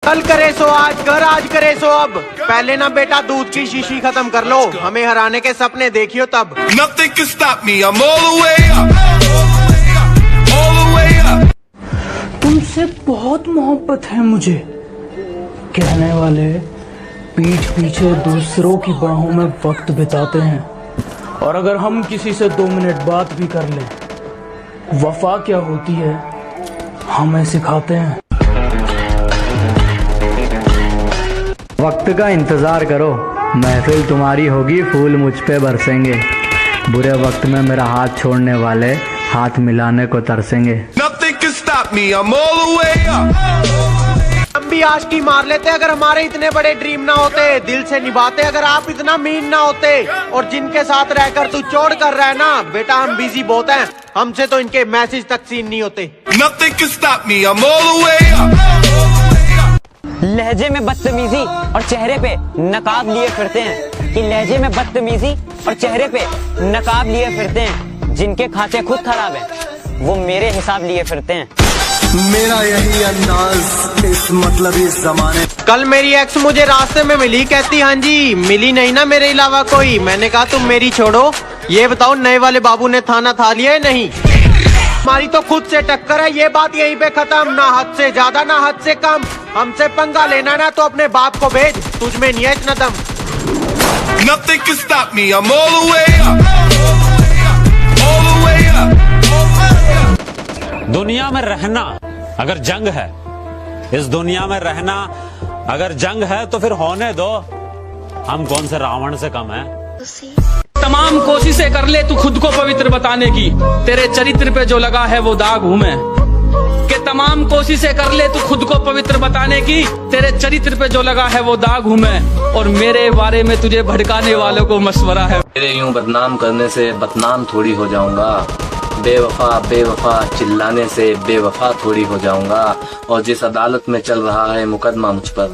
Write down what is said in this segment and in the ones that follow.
कल करे सो आज कर, आज करे सो अब। पहले ना बेटा दूध की शीशी खत्म कर लो, हमें हराने के सपने देखियो तब। Nothing can stop me, I'm all the way up, all the way up. तुमसे बहुत मोहब्बत है मुझे, कहने वाले पीठ पीछे दूसरों की बाहों में वक्त बिताते हैं, और अगर हम किसी से 2 मिनट बात भी कर लें, वफा क्या होती है हमें सिखाते हैं। वक्त का इंतजार करो, महफिल तुम्हारी होगी, फूल मुझ पे बरसेंगे। बुरे वक्त में मेरा हाथ छोड़ने वाले हाथ मिलाने को तरसेंगे। Nothing can stop me, I'm all the way up. हम भी आशिकी मार लेते अगर हमारे इतने बड़े ड्रीम ना होते, दिल से निभाते अगर आप इतना मीन ना होते। और जिनके साथ रहकर तू चोड़ कर रहा है ना बेटा, हम बिजी बहुत हैं, हमसे तो इनके मैसेज तक सीन नहीं होते। Nothing can stop me, I'm all the way up. लहजे में बदतमीजी और चेहरे पे नकाब लिए फिरते हैं, कि लहजे में बदतमीजी और चेहरे पे नकाब लिए फिरते हैं। जिनके खाते खुद खराब है वो मेरे हिसाब लिए फिरते हैं। मेरा यही अंदाज इस मतलब इस जमाने। कल मेरी एक्स मुझे रास्ते में मिली, कहती हाँ जी मिली नहीं ना मेरे अलावा कोई। मैंने कहा तुम मेरी छोड़ो, ये बताओ नए वाले बाबू ने थाना था लिया है नहीं। हमारी तो खुद से टक्कर है, ये बात यहीं पे खत्म। ना हद से ज्यादा ना हद से कम, हमसे पंगा लेना ना तो अपने बाप को भेज, तुझ में नहीं है इतना दम। Nothing can stop me, I'm all the way up, all the way up. दुनिया में रहना अगर जंग है, इस दुनिया में रहना अगर जंग है तो फिर होने दो, हम कौन से रावण से कम है। तमाम कोशिशें कर ले तू खुद को पवित्र बताने की, तेरे चरित्र पे जो लगा है वो दाग हूं मैं। कि तमाम कोशिशें कर ले तू खुद को पवित्र बताने की, तेरे चरित्र पे जो लगा है वो दाग हूं मैं। और मेरे बारे में तुझे भड़काने वालों को मशवरा है, मेरे यूं बदनाम करने से बदनाम थोड़ी हो जाऊंगा। बेवफा बेवफा चिल्लाने से बेवफा थोड़ी हो जाऊंगा। और जिस अदालत में चल रहा है मुकदमा मुझ पर,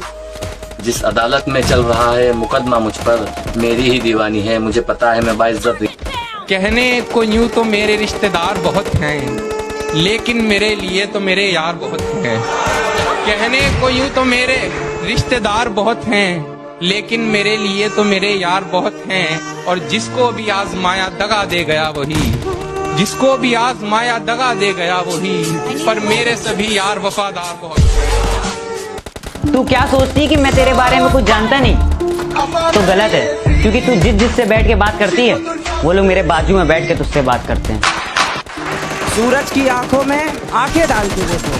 जिस अदालत में चल रहा है मुकदमा मुझ पर, मेरी ही दीवानी है, मुझे पता है मैं बाइज्जत। कहने को यूं तो मेरे रिश्तेदार बहुत हैं, लेकिन मेरे लिए तो मेरे यार बहुत हैं। कहने को यूं तो मेरे रिश्तेदार बहुत हैं, लेकिन मेरे लिए तो मेरे यार बहुत हैं। और जिसको भी आजमाया दगा दे गया वही, जिसको भी आजमाया दगा दे गया वही, पर मेरे सभी यार वफादार बहुत। तू क्या सोचती है कि मैं तेरे बारे में कुछ जानता नहीं? तो गलत है, क्योंकि तू जिससे बैठ के बात करती है वो लोग मेरे बाजू में बैठ के तुझसे बात करते हैं। सूरज की आंखों में आंखें डाल के देखो,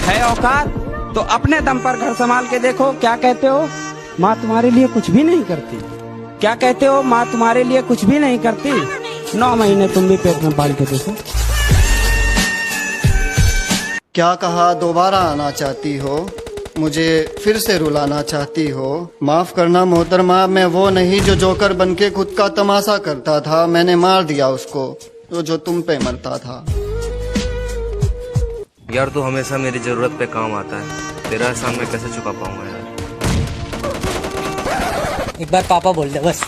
है औकात तो अपने दम पर घर संभाल के देखो। क्या कहते हो माँ तुम्हारे लिए कुछ भी नहीं करती? क्या कहते हो माँ तुम्हारे लिए कुछ भी नहीं करती? 9 महीने तुम भी पेट में पाल के देखो। क्या कहा दोबारा आना चाहती हो, मुझे फिर से रुलाना चाहती हो? माफ करना मोहतरमा, मैं वो नहीं जो जोकर बनके खुद का तमाशा करता था। मैंने मार दिया उसको जो तुम पे मरता था। यार तू हमेशा मेरी जरूरत पे काम आता है, तेरा एहसान मैं कैसे चुका पाऊंगा यार। एक बार पापा बोल दे बस।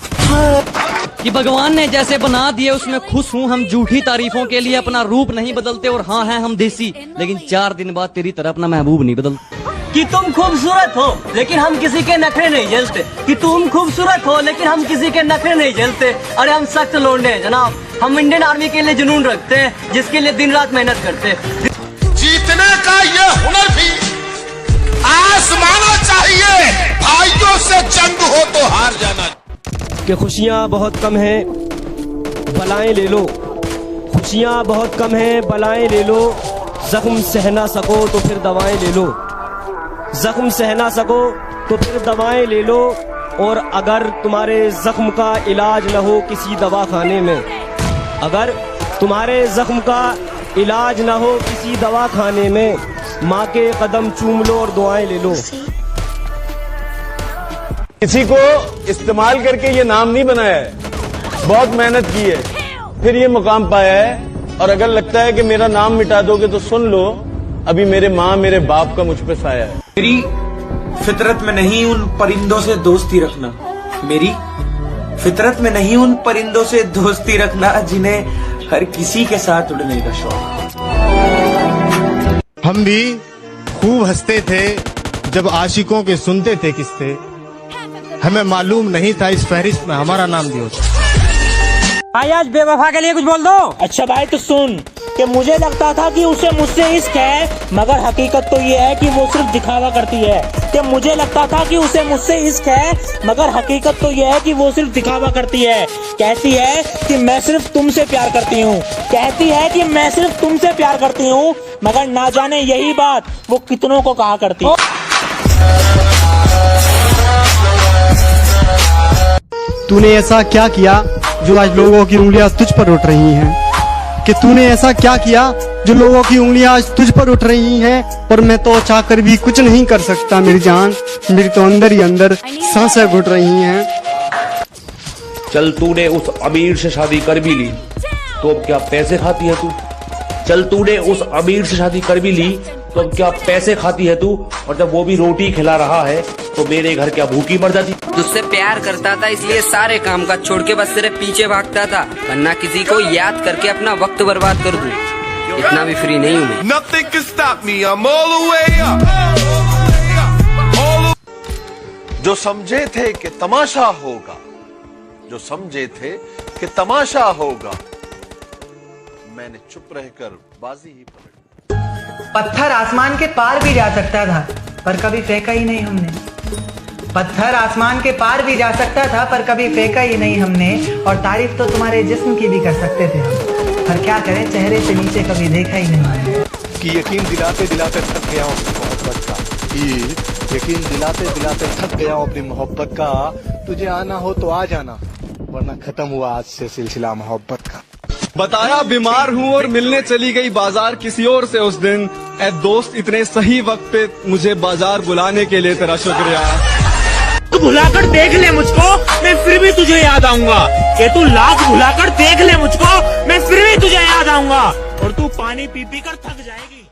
कि भगवान ने जैसे बना दिए उसमें खुश हूँ। हम झूठी तारीफों के लिए अपना रूप नहीं बदलते, और हाँ है हम देसी, लेकिन 4 दिन बाद तेरी तरह अपना महबूब नहीं बदलते। कि तुम खूबसूरत हो लेकिन हम किसी के नखरे नहीं झेलते, कि तुम खूबसूरत हो लेकिन हम किसी के नखरे नहीं झेलते। अरे हम सख्त लौंडे हैं जनाब, हम इंडियन आर्मी के लिए जुनून रखते हैं, जिसके लिए दिन रात मेहनत करते हैं। जीतने का ये हुनर भी आजमाना चाहिए, भाइयों से जंग हो तो हार जाना। कि खुशियाँ बहुत कम हैं बलाएं ले लो, खुशियाँ बहुत कम हैं बलाएं ले लो। जख्म सह ना सको तो फिर दवाएं ले लो, जख्म सह ना सको तो फिर दवाएं ले लो। और अगर तुम्हारे जख्म का इलाज न हो किसी दवाखाने में, अगर तुम्हारे जख्म का इलाज न हो किसी दवाखाने में, माँ के कदम चूम लो और दुआएं ले लो। किसी को इस्तेमाल करके ये नाम नहीं बनाया है, बहुत मेहनत की है फिर ये मुकाम पाया है। और अगर लगता है कि मेरा नाम मिटा दोगे तो सुन लो, अभी मेरे माँ मेरे बाप का मुझ पे साया है। मेरी फितरत में नहीं उन परिंदों से दोस्ती रखना, मेरी फितरत में नहीं उन परिंदों से दोस्ती रखना जिन्हें हर किसी के साथ उड़ने का शौक। हम भी खूब हंसते थे जब आशिकों के सुनते थे किस्से, हमें मालूम नहीं था इस फहरिस्त में हमारा नाम भी होता। भाई आज बेवफा के लिए कुछ बोल दो। अच्छा भाई तो सुन कि मुझे लगता था कि उसे मुझसे इश्क है, मगर हकीकत तो ये है कि वो सिर्फ दिखावा करती है। कि मुझे लगता था कि उसे मुझसे इश्क है, मगर हकीकत तो ये है कि वो सिर्फ दिखावा करती है। कहती है कि मैं सिर्फ तुमसे प्यार करती हूँ, कहती है कि मैं सिर्फ तुमसे प्यार करती हूँ, मगर ना जाने यही बात वो कितनों को कहा करती है। तूने ऐसा क्या किया जो आज लोगों की उंगलियां तुझ पर उठ रही हैं? कि तूने ऐसा क्या किया जो लोगों की उंगलियां आज तुझ पर उठ रही हैं? और मैं तो चाहकर भी कुछ नहीं कर सकता मेरी जान, मेरी तो अंदर ही अंदर सांसें घुट रही हैं। चल तूने उस अमीर से शादी कर भी ली तो अब क्या पैसे खाती है तू? चल तूने उस अमीर से शादी कर भी ली तो अब क्या पैसे खाती है तू? और जब वो भी रोटी खिला रहा है तो मेरे घर क्या भूखी मर जाती? तुझसे प्यार करता था इसलिए सारे काम का छोड़ के बस तेरे पीछे भागता था, वरना किसी को याद करके अपना वक्त बर्बाद कर दूं। इतना भी फ्री नहीं हूँ मैं। Nothing can stop me, I'm all the way up. जो समझे थे कि तमाशा होगा, जो समझे थे कि तमाशा होगा, मैंने चुप रहकर बाजी ही पलट। पत्थर आसमान के पार भी जा सकता था पर कभी फेंका ही नहीं हमने। पत्थर आसमान के पार भी जा सकता था पर कभी फेंका ही नहीं हमने। और तारीफ तो तुम्हारे जिस्म की भी कर सकते थे हम, पर क्या करें चेहरे से नीचे कभी देखा ही नहीं। कि यकीन दिलाते दिलाते थक गया हूँ अपनी मोहब्बत का, कि यकीन दिलाते दिलाते थक गया हूँ अपनी मोहब्बत का। तुझे आना हो तो आ जाना, वरना खत्म हुआ आज से सिलसिला मोहब्बत का। बताया बीमार हूँ और मिलने चली गई बाजार किसी और से उस दिन। ए दोस्त इतने सही वक्त पे मुझे बाजार बुलाने के लिए तेरा शुक्रिया। तू भुलाकर देख ले मुझको, मैं फिर भी तुझे याद आऊंगा। कि तू लाख भुलाकर देख ले मुझको, मैं फिर भी तुझे याद आऊंगा। और तू पानी पी पी कर थक जाएगी।